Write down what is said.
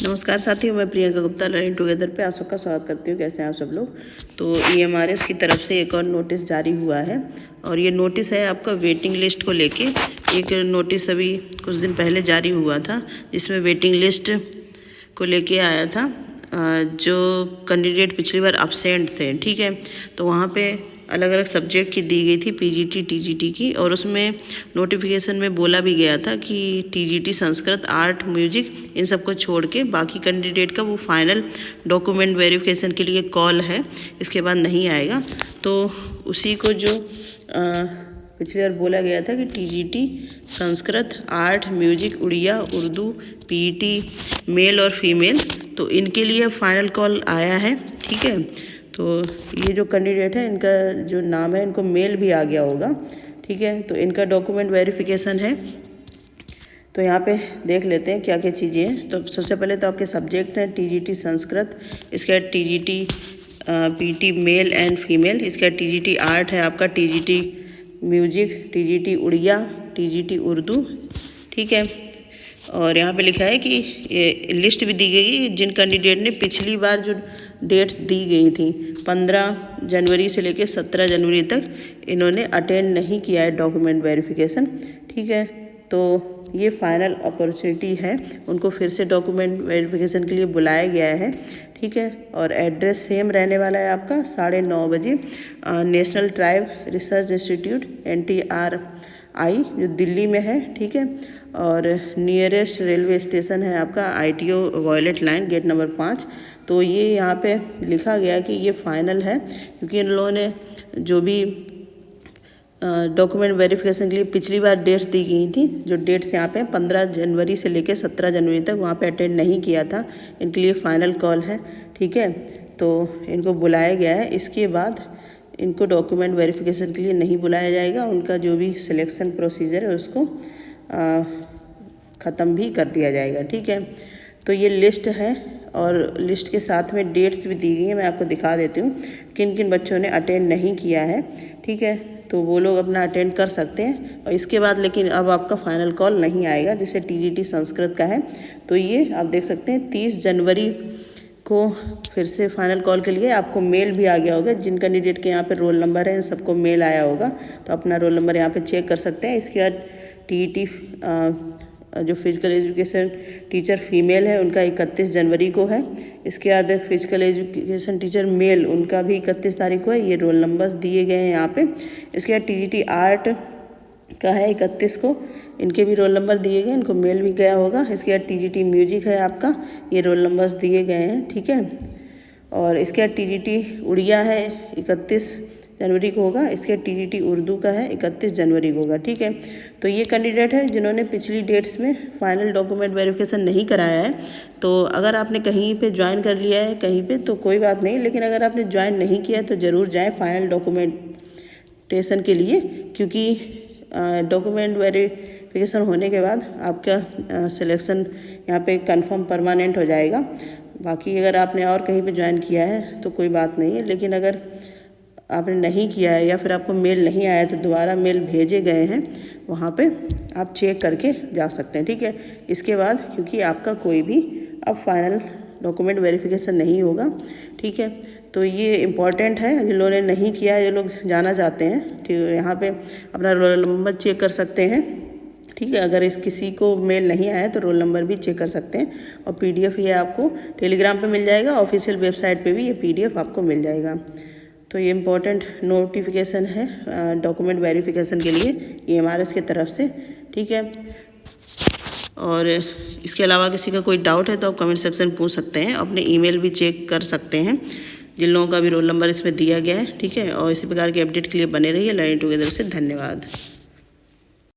नमस्कार साथियों, मैं प्रियंका गुप्ता लर्निंग टुगेदर पे आप सबका स्वागत करती हूँ। कैसे हैं आप सब लोग। तो EMRS की तरफ से एक और नोटिस जारी हुआ है और ये नोटिस है आपका वेटिंग लिस्ट को लेके। एक नोटिस अभी कुछ दिन पहले जारी हुआ था जिसमें वेटिंग लिस्ट को लेके आया था जो कैंडिडेट पिछली बार अब्सेंट थे, ठीक है। तो वहाँ पे अलग अलग सब्जेक्ट की दी गई थी, PGT TGT की, और उसमें नोटिफिकेशन में बोला भी गया था कि TGT Sanskrit, art, music in सबको छोड़ के बाकी कैंडिडेट का वो फाइनल डॉक्यूमेंट वेरिफिकेशन के लिए कॉल है, इसके बाद नहीं आएगा। तो उसी को जो पिछली बार बोला गया था कि TGT Sanskrit, art, music, Odia, Urdu, PET male और फीमेल, तो इनके लिए फाइनल कॉल आया है, ठीक है। तो ये जो कैंडिडेट है इनका जो नाम है, इनको मेल भी आ गया होगा, ठीक है। तो इनका डॉक्यूमेंट वेरिफिकेशन है। तो यहाँ पे देख लेते हैं क्या क्या चीज़ें हैं। तो सबसे पहले तो आपके सब्जेक्ट हैं TGT संस्कृत, इसके बाद TGT PET male and female, इसके बाद TGT आर्ट है आपका, TGT music, TGT Odia, TGT Urdu, ठीक है। और यहाँ पे लिखा है कि ये लिस्ट भी दी गई है जिन कैंडिडेट ने पिछली बार जो डेट्स दी गई थी 15 जनवरी से लेकर 17 जनवरी तक इन्होंने अटेंड नहीं किया है डॉक्यूमेंट वेरिफिकेशन, ठीक है। तो ये फाइनल अपॉर्चुनिटी है, उनको फिर से डॉक्यूमेंट वेरिफिकेशन के लिए बुलाया गया है, ठीक है। और एड्रेस सेम रहने वाला है आपका 9:30 बजे national tribe research institute NTRI जो दिल्ली में है, ठीक है। और नियरेस्ट रेलवे स्टेशन है आपका ITO violet line gate number 5। तो ये यहाँ पे लिखा गया कि ये फाइनल है क्योंकि इन लोगों ने जो भी डॉक्यूमेंट वेरिफिकेशन के लिए पिछली बार डेट्स दी गई थी, जो डेट्स यहाँ पे 15 जनवरी से लेकर 17 जनवरी तक वहाँ पे अटेंड नहीं किया था, इनके लिए फ़ाइनल कॉल है, ठीक है। तो इनको बुलाया गया है, इसके बाद इनको डॉक्यूमेंट वेरिफिकेशन के लिए नहीं बुलाया जाएगा। उनका जो भी सिलेक्शन प्रोसीजर है उसको ख़त्म भी कर दिया जाएगा, ठीक है। तो ये लिस्ट है और लिस्ट के साथ में डेट्स भी दी गई हैं। मैं आपको दिखा देती हूँ किन किन बच्चों ने अटेंड नहीं किया है, ठीक है। तो वो लोग अपना अटेंड कर सकते हैं और इसके बाद लेकिन अब आपका फाइनल कॉल नहीं आएगा। जैसे TGT संस्कृत का है तो ये आप देख सकते हैं 30 जनवरी को फिर से फाइनल कॉल के लिए आपको मेल भी आ गया होगा। जिन कैंडिडेट के यहाँ पे रोल नंबर है सबको मेल आया होगा, तो अपना रोल नंबर यहाँ पे चेक कर सकते हैं। इसके बाद TET जो फिजिकल एजुकेशन टीचर फीमेल है उनका 31 जनवरी को है। इसके बाद फिजिकल एजुकेशन टीचर मेल उनका भी 31 तारीख को है, ये रोल नंबर्स दिए गए हैं यहाँ पे। इसके बाद TGT आर्ट का है 31 को, इनके भी रोल नंबर दिए गए, इनको मेल भी गया होगा। इसके बाद TGT म्यूजिक है आपका, ये रोल नंबर्स दिए गए हैं, ठीक है। और इसके बाद TGT उड़िया है 31 जनवरी को होगा। इसके TGT उर्दू का है 31 जनवरी को होगा, ठीक है। तो ये कैंडिडेट है जिन्होंने पिछली डेट्स में फाइनल डॉक्यूमेंट वेरिफिकेशन नहीं कराया है। तो अगर आपने कहीं पे ज्वाइन कर लिया है कहीं पे तो कोई बात नहीं, लेकिन अगर आपने ज्वाइन नहीं किया है तो ज़रूर जाएँ फाइनल डॉक्यूमेंटेशन के लिए, क्योंकि डॉक्यूमेंट वेरिफिकेशन होने के बाद आपका सिलेक्शन यहाँ पे कंफर्म परमानेंट हो जाएगा। बाकी अगर आपने और कहीं पे ज्वाइन किया है तो कोई बात नहीं है, लेकिन अगर आपने नहीं किया है या फिर आपको मेल नहीं आया तो दोबारा मेल भेजे गए हैं, वहाँ पे आप चेक करके जा सकते हैं, ठीक है। इसके बाद क्योंकि आपका कोई भी अब फाइनल डॉक्यूमेंट वेरिफिकेशन नहीं होगा, ठीक है। तो ये इम्पॉर्टेंट है, जिन लोगों ने नहीं किया है, जो लोग जाना चाहते हैं, ठीक है, यहाँ पे अपना रोल नंबर चेक कर सकते हैं, ठीक है। अगर किसी को मेल नहीं आया तो रोल नंबर भी चेक कर सकते हैं। और PDF ये आपको टेलीग्राम पे मिल जाएगा, ऑफिशियल वेबसाइट पे भी ये PDF आपको मिल जाएगा। तो ये इम्पोर्टेंट नोटिफिकेशन है डॉक्यूमेंट वेरिफिकेशन के लिए EMRS की तरफ से, ठीक है। और इसके अलावा किसी का कोई डाउट है तो आप कमेंट सेक्शन में पूछ सकते हैं, अपने ईमेल भी चेक कर सकते हैं जिन लोगों का भी रोल नंबर इसमें दिया गया है, ठीक है। और इसी प्रकार के अपडेट के लिए बने रहिए लर्निंग टुगेदर से। धन्यवाद।